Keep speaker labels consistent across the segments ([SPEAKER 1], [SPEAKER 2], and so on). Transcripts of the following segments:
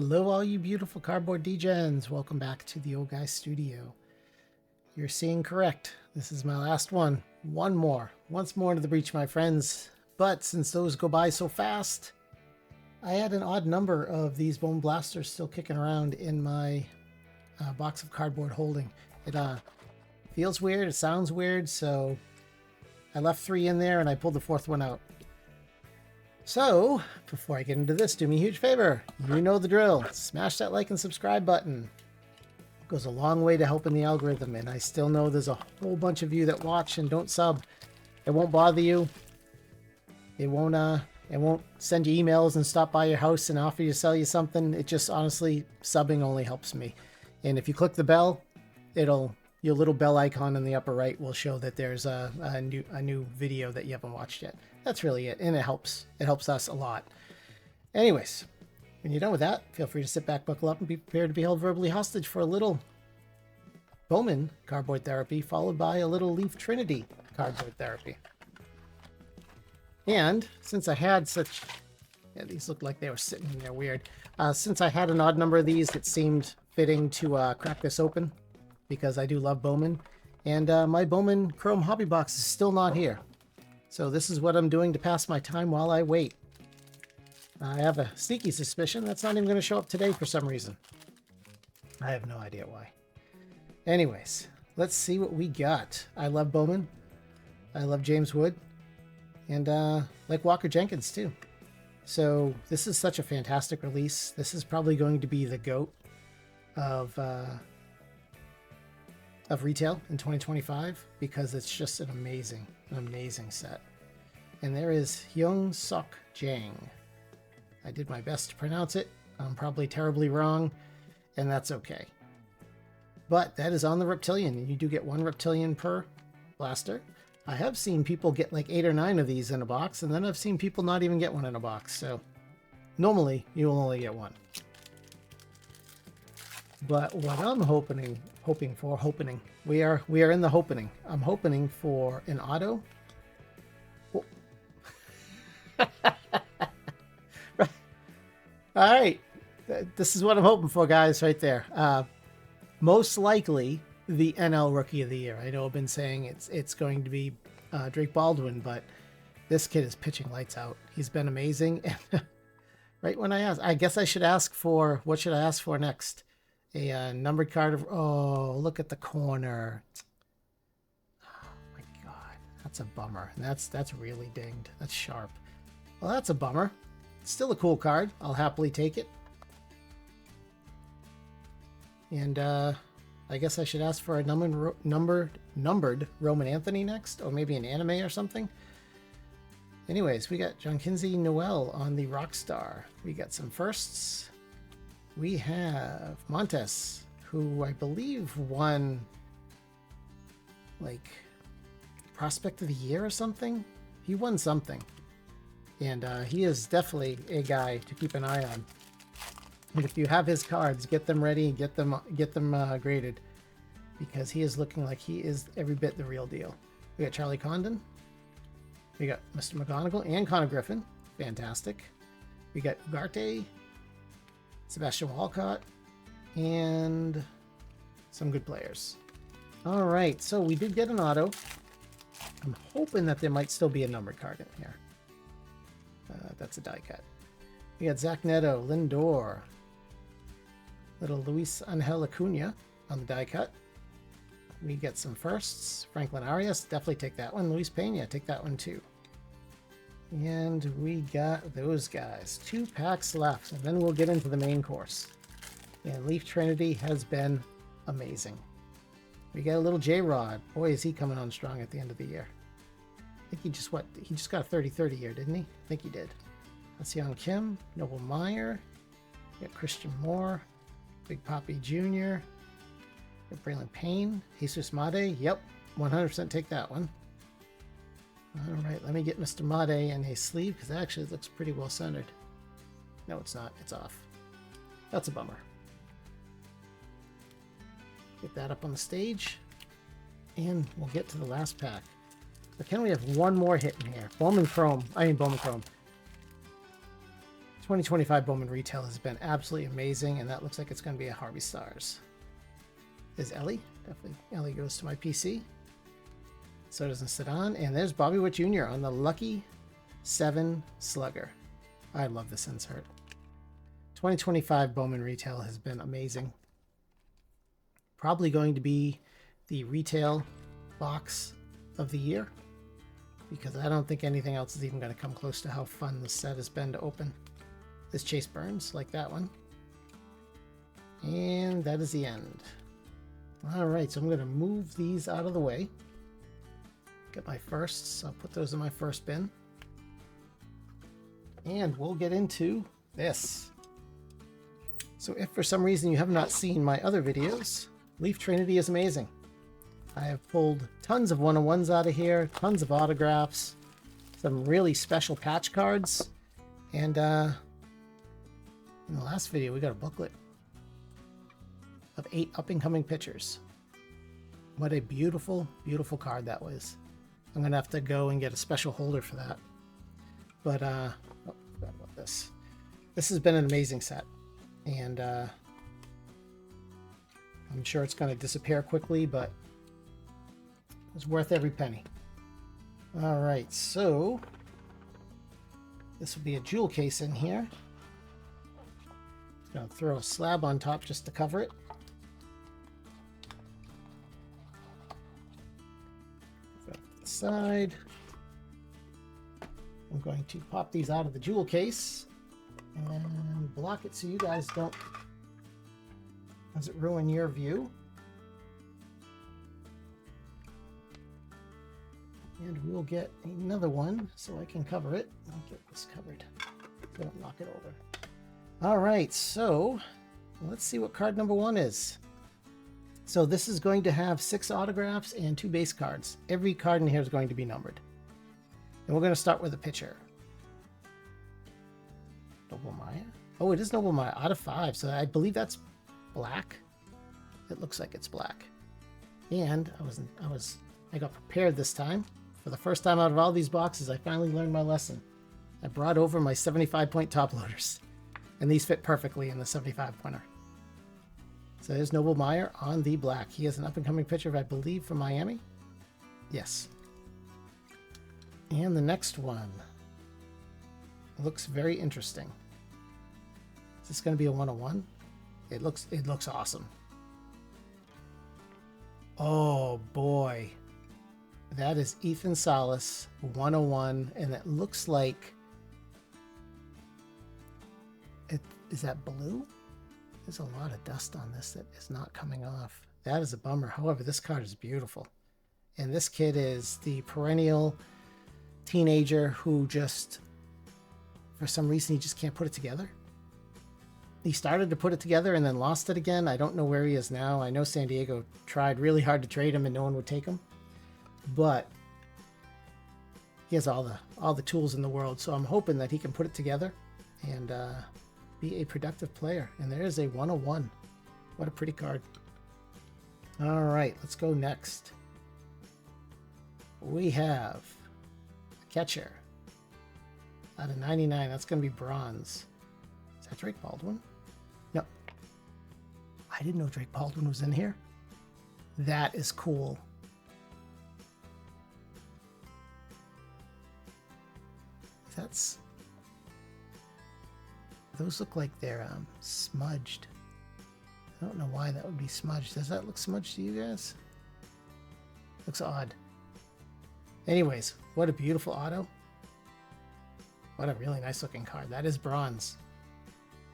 [SPEAKER 1] Hello all you beautiful cardboard degens. Welcome back to the Old Guy Studio. You're seeing correct. This is my last one. One more. Once more into the breach, my friends. But since those go by so fast, I had an odd number of these Bowman Blasters still kicking around in my box of cardboard holding. It feels weird, it sounds weird, so I left 3 in there and I pulled the 4th one out. So, before I get into this, do me a huge favor. You know the drill. Smash that like and subscribe button. It goes a long way to helping the algorithm, and I still know there's a whole bunch of you that watch and don't sub. It won't bother you. It won't send you emails and stop by your house and offer you to sell you something. It just, honestly, subbing only helps me. And if you click the bell, your little bell icon in the upper right will show that there's a new video that you haven't watched yet. That's really it, and it helps. It helps us a lot. Anyways, when you're done with that, feel free to sit back, buckle up, and be prepared to be held verbally hostage for a little Bowman cardboard therapy, followed by a little Leaf Trinity cardboard therapy. And since I had such... Yeah, these look like they were sitting in there weird. Since I had an odd number of these, it seemed fitting to crack this open, because I do love Bowman. And my Bowman Chrome Hobby Box is still not here. So this is what I'm doing to pass my time while I wait. I have a sneaky suspicion that's not even going to show up today for some reason. I have no idea why. Anyways, let's see what we got. I love Bowman. I love James Wood. And like Walker Jenkins too. So this is such a fantastic release. This is probably going to be the GOAT of retail in 2025 because it's just an amazing set. And there is Hyun-Seok Jang. I did my best to pronounce it. I'm probably terribly wrong, and that's okay. But that is on the Reptilian, and you do get 1 Reptilian per blaster. I have seen people get like 8 or 9 of these in a box, and then I've seen people not even get one in a box. So normally you will only get 1. But what I'm hoping for, we are in the hoping. I'm hoping for an auto. Oh. Right. All right, this is what I'm hoping for, guys. Right there. Most likely the NL Rookie of the Year. I know I've been saying it's going to be Drake Baldwin, but this kid is pitching lights out. He's been amazing. Right when I guess I should ask for, what should I ask for next? A numbered card of... Oh, look at the corner. Oh my god. That's a bummer. That's really dinged. That's sharp. Well, that's a bummer. It's still a cool card. I'll happily take it. And I guess I should ask for a numbered Roman Anthony next. Or maybe an anime or something. Anyways, we got Jonkinzie Noel on the Rockstar. We got some firsts. We have Montes, who I believe won, like, Prospect of the Year or something. He won something. And he is definitely a guy to keep an eye on. And if you have his cards, get them ready, get them graded. Because he is looking like he is every bit the real deal. We got Charlie Condon. We got Mr. McGonigal and Connor Griffin. Fantastic. We got Ugarte, Sebastian Walcott, and some good players. All right, so we did get an auto. I'm hoping that there might still be a numbered card in here. That's a die cut. We got Zach Neto, Lindor, little Luis Angel Acuna on the die cut. We get some firsts. Franklin Arias, definitely take that one. Luis Pena, take that one too. And we got those guys. 2 packs left, and then we'll get into the main course. And Leaf Trinity has been amazing. We got a little J-Rod. Boy, is he coming on strong at the end of the year. I think he just got a 30-30 year, didn't he? I think he did. That's Young Kim, Noble Meyer. We got Christian Moore, Big Poppy Jr. We got Braylon Payne, Jesus Made. Yep, 100% take that one. All right, let me get Mr. Made in a sleeve because actually it looks pretty well centered. No, it's not. It's off. That's a bummer. Get that up on the stage, and we'll get to the last pack. But can we have one more hit in here? Bowman Chrome. 2025 Bowman retail has been absolutely amazing, and that looks like it's going to be a Harvey Stars. There's Ellie. Definitely Ellie goes to my PC. So does Sedan. And there's Bobby Witt Jr. on the Lucky 7 Slugger. I love this insert. 2025 Bowman retail has been amazing. Probably going to be the retail box of the year, because I don't think anything else is even going to come close to how fun this set has been to open. This Chase Burns, like that one. And that is the end. Alright, so I'm going to move these out of the way. Get my firsts. I'll put those in my first bin. And we'll get into this. So if for some reason you have not seen my other videos, Leaf Trinity is amazing. I have pulled tons of 1-on-1s out of here, tons of autographs, some really special patch cards, and in the last video, we got a booklet of 8 up-and-coming pitchers. What a beautiful, beautiful card that was. I'm going to have to go and get a special holder for that. But, oh, forgot about this. This has been an amazing set. And I'm sure it's going to disappear quickly, but it was worth every penny. All right, so this will be a jewel case in here. Gonna throw a slab on top just to cover it. Put it to the side. I'm going to pop these out of the jewel case and block it so you guys don't, doesn't ruin your view. And we'll get another one so I can cover it. I'll get this covered so I don't knock it over. All right, so let's see what card number 1 is. So this is going to have 6 autographs and 2 base cards. Every card in here is going to be numbered. And we're going to start with a pitcher. Noble Meyer. Oh, it is Noble Meyer out of 5. So I believe that's black. It looks like it's black. And I got prepared this time. For the first time out of all these boxes, I finally learned my lesson. I brought over my 75-point top loaders. And these fit perfectly in the 75-pointer. So there's Noble Meyer on the black. He is an up-and-coming pitcher, I believe, from Miami. Yes. And the next one looks very interesting. Is this going to be a 1-on-1? It looks awesome. Oh boy. That is Ethan Salas, 101, and it looks like is that blue? There's a lot of dust on this that is not coming off. That is a bummer. However, this card is beautiful. And this kid is the perennial teenager who just, for some reason, he just can't put it together. He started to put it together and then lost it again. I don't know where he is now. I know San Diego tried really hard to trade him and no one would take him. But he has all the tools in the world. So I'm hoping that he can put it together and be a productive player. And there is a 101. What a pretty card. All right, let's go next. We have a catcher out of 99. That's going to be bronze. Is that Drake Baldwin? No. I didn't know Drake Baldwin was in here. That is cool. Those look like they're smudged. I don't know why that would be smudged. Does that look smudged to you guys? Looks odd. Anyways, what a beautiful auto. What a really nice looking card. That is bronze.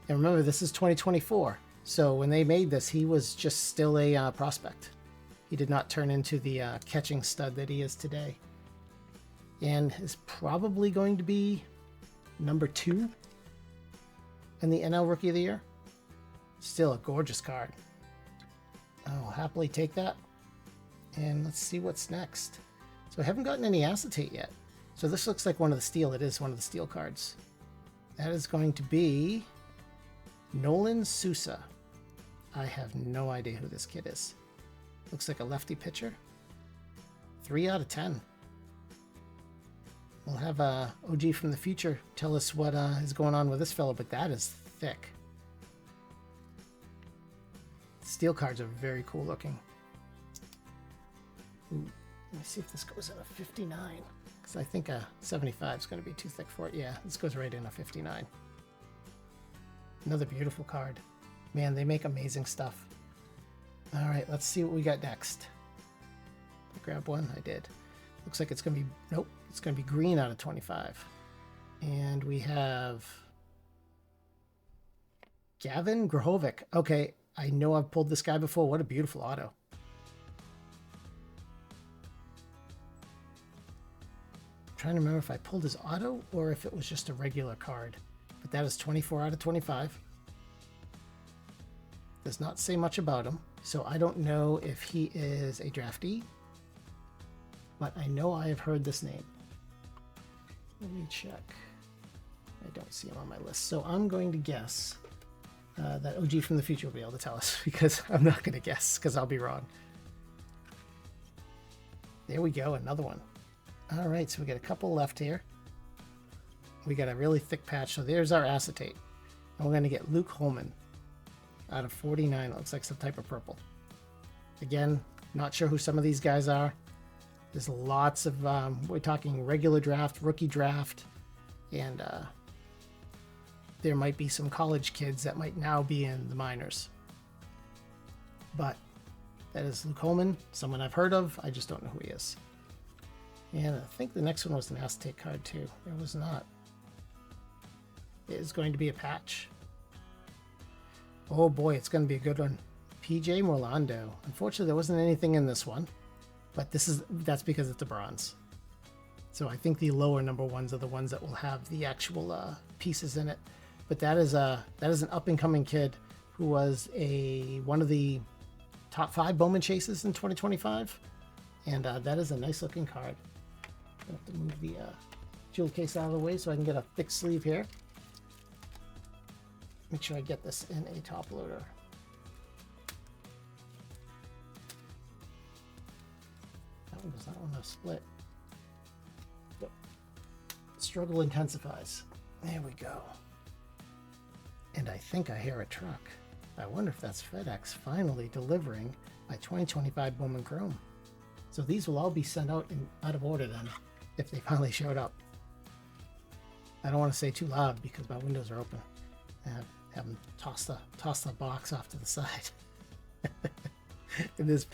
[SPEAKER 1] And remember, this is 2024. So when they made this, he was just still a prospect. He did not turn into the catching stud that he is today. And is probably going to be number 2 in the NL Rookie of the Year. Still a gorgeous card. I'll happily take that. And let's see what's next. So I haven't gotten any acetate yet. So this looks like one of the steel. It is one of the steel cards. That is going to be Nolan Souza. I have no idea who this kid is. Looks like a lefty pitcher. 3 out of 10. We'll have OG from the future tell us what is going on with this fellow, but that is thick. Steel cards are very cool looking. Ooh, let me see if this goes in a 59, because I think a 75 is going to be too thick for it. Yeah, this goes right in a 59. Another beautiful card. Man, they make amazing stuff. All right, let's see what we got next. Did I grab one? I did. Looks like it's going to be, nope, it's going to be green out of 25. And we have Gavin Grahovac. Okay, I know I've pulled this guy before. What a beautiful auto. I'm trying to remember if I pulled his auto or if it was just a regular card. But that is 24 out of 25. Does not say much about him, so I don't know if he is a draftee, but I know I have heard this name. Let me check. I don't see him on my list, so I'm going to guess that OG from the future will be able to tell us, because I'm not going to guess, because I'll be wrong. There we go, another one. All right, so we got a couple left here. We got a really thick patch, so there's our acetate. And we're going to get Luke Holman out of 49. It looks like some type of purple. Again, not sure who some of these guys are. There's lots of, we're talking regular draft, rookie draft, and there might be some college kids that might now be in the minors. But that is Luke Holman, someone I've heard of. I just don't know who he is. And I think the next one was an acetate card too. It was not. It is going to be a patch. Oh boy, it's going to be a good one. PJ Morlando. Unfortunately, there wasn't anything in this one, but that's because it's a bronze. So I think the lower number ones are the ones that will have the actual pieces in it. But that is an up and coming kid who was one of the top 5 Bowman chases in 2025, and that is a nice looking card. I have to move the jewel case out of the way so I can get a thick sleeve here. Make sure I get this in a top loader. That one does not want to split. But struggle intensifies. There we go. And I think I hear a truck. I wonder if that's FedEx finally delivering my 2025 Bowman Chrome. So these will all be sent out out of order then, if they finally showed up. I don't want to say too loud because my windows are open. Have them toss the box off to the side. And this,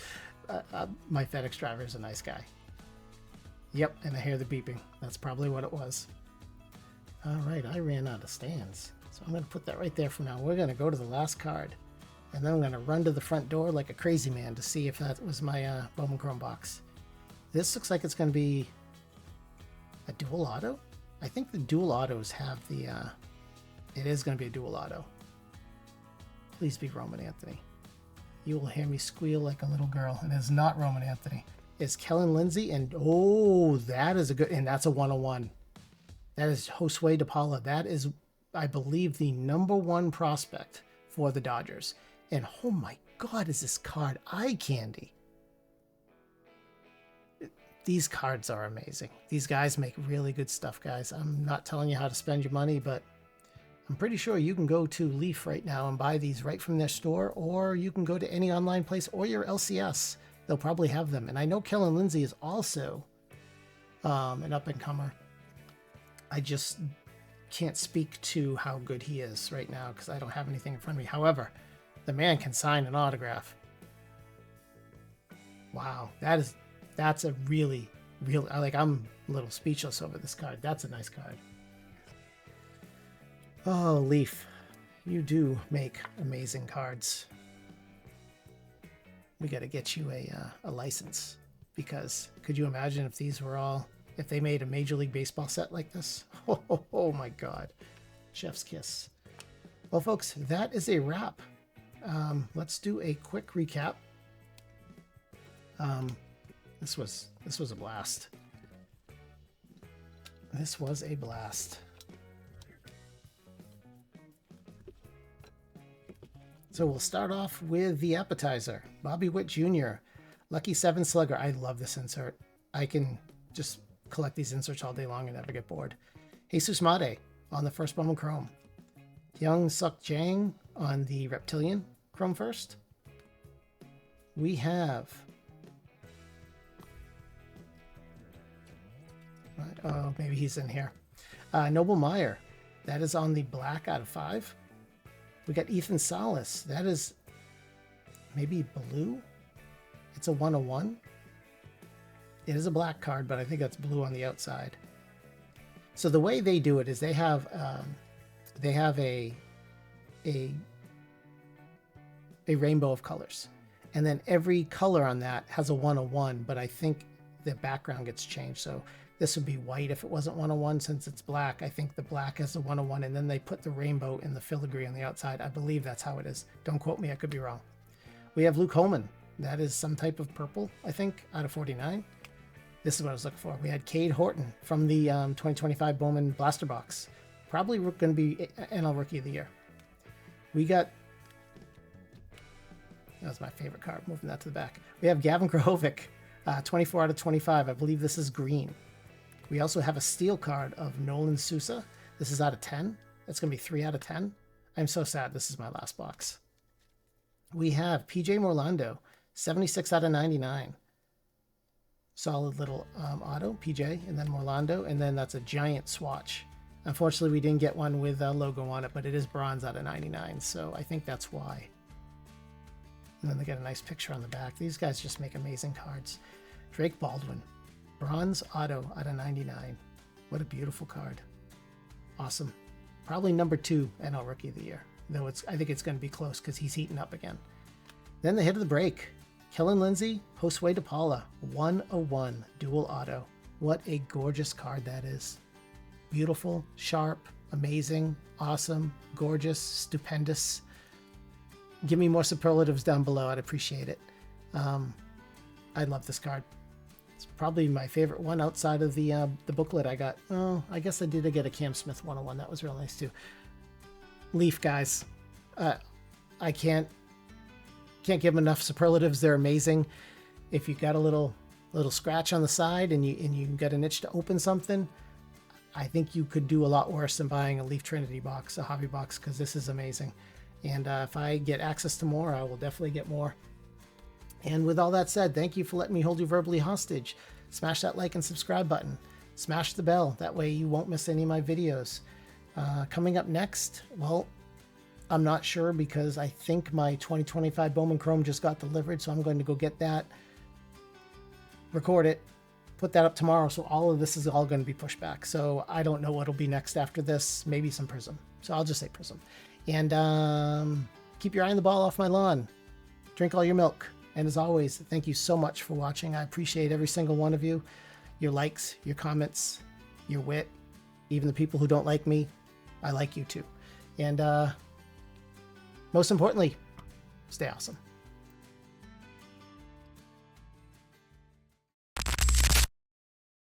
[SPEAKER 1] my FedEx driver is a nice guy. Yep, and I hear the beeping. That's probably what it was. All right, I ran out of stands, so I'm going to put that right there for now. We're going to go to the last card, and then I'm going to run to the front door like a crazy man to see if that was my Bowman Chrome box. This looks like it's going to be a dual auto. I think the dual autos have the. It is going to be a dual auto. Please be Roman Anthony. You will hear me squeal like a little girl. It is not Roman Anthony. It's Kellon Lindsey, and oh, that is a good, and that's a 101. That is Josue de Paula. That is, I believe, the #1 prospect for the Dodgers. And oh my God, is this card eye candy. These cards are amazing. These guys make really good stuff, guys. I'm not telling you how to spend your money, but I'm pretty sure you can go to Leaf right now and buy these right from their store, or you can go to any online place or your LCS. They'll probably have them. And I know Kellon Lindsey is also an up-and-comer. I just can't speak to how good he is right now because I don't have anything in front of me. However, the man can sign an autograph. Wow, that's a really, like, I'm a little speechless over this card. That's a nice card. Oh, Leaf, you do make amazing cards. We got to get you a license, because could you imagine if these were all, if they made a Major League Baseball set like this? Oh my God, chef's kiss. Well, folks, that is a wrap. Let's do a quick recap. This was a blast. This was a blast. So we'll start off with the Appetizer. Bobby Witt Jr., Lucky 7 Slugger. I love this insert. I can just collect these inserts all day long and never get bored. Jesús Made on the first Bowman Chrome. Hyun-Seok Jang on the Reptilian Chrome first. We have... oh, maybe he's in here. Noble Meyer. That is on the black out of 5. We got Ethan Salas. That is maybe blue. It's a 101. It is a black card, but I think that's blue on the outside. So the way they do it is they have a rainbow of colors, and then every color on that has a 101. But I think the background gets changed. So this would be white if it wasn't 101. Since it's black, I think the black has a 101, and then they put the rainbow in the filigree on the outside. I believe that's how it is. Don't quote me, I could be wrong. We have Luke Holman. That is some type of purple, I think, out of 49. This is what I was looking for. We had Cade Horton from the 2025 Bowman Blaster Box. Probably going to be NL Rookie of the Year. We got... that was my favorite card. Moving that to the back. We have Gavin Grahovac, 24 out of 25. I believe this is green. We also have a steel card of Nolan Souza. This is out of 10. That's going to be 3 out of 10. I'm so sad this is my last box. We have PJ Morlando, 76 out of 99. Solid little auto, PJ, and then Morlando, and then that's a giant swatch. Unfortunately, we didn't get one with a logo on it, but it is bronze out of 99, so I think that's why. And then they get a nice picture on the back. These guys just make amazing cards. Drake Baldwin, bronze auto out of 99. What a beautiful card. Awesome. Probably number 2 NL Rookie of the Year, though I think it's going to be close because he's heating up again. Then the hit of the break. Kellon Lindsey, Josue to Paula, 101 dual auto. What a gorgeous card that is. Beautiful, sharp, amazing, awesome, gorgeous, stupendous. Give me more superlatives down below. I'd appreciate it. I love this card. It's probably my favorite one outside of the booklet I got. Oh, I guess I did get a Cam Smith 101. That was real nice too. Leaf guys. I can't give them enough superlatives. They're amazing. If you got a little scratch on the side and you got an itch to open something, I think you could do a lot worse than buying a Leaf Trinity box, a hobby box, because this is amazing. And if I get access to more, I will definitely get more. And with all that said, thank you for letting me hold you verbally hostage. Smash that like and subscribe button. Smash the bell. That way you won't miss any of my videos. Coming up next, well, I'm not sure because I think my 2025 Bowman Chrome just got delivered, so I'm going to go get that, record it, put that up tomorrow, so all of this is all going to be pushed back. So I don't know what'll be next after this. Maybe some Prism. So I'll just say Prism. And keep your eye on the ball off my lawn. Drink all your milk. And as always, thank you so much for watching. I appreciate every single one of you. Your likes, your comments, your wit. Even the people who don't like me, I like you too. And most importantly, stay awesome.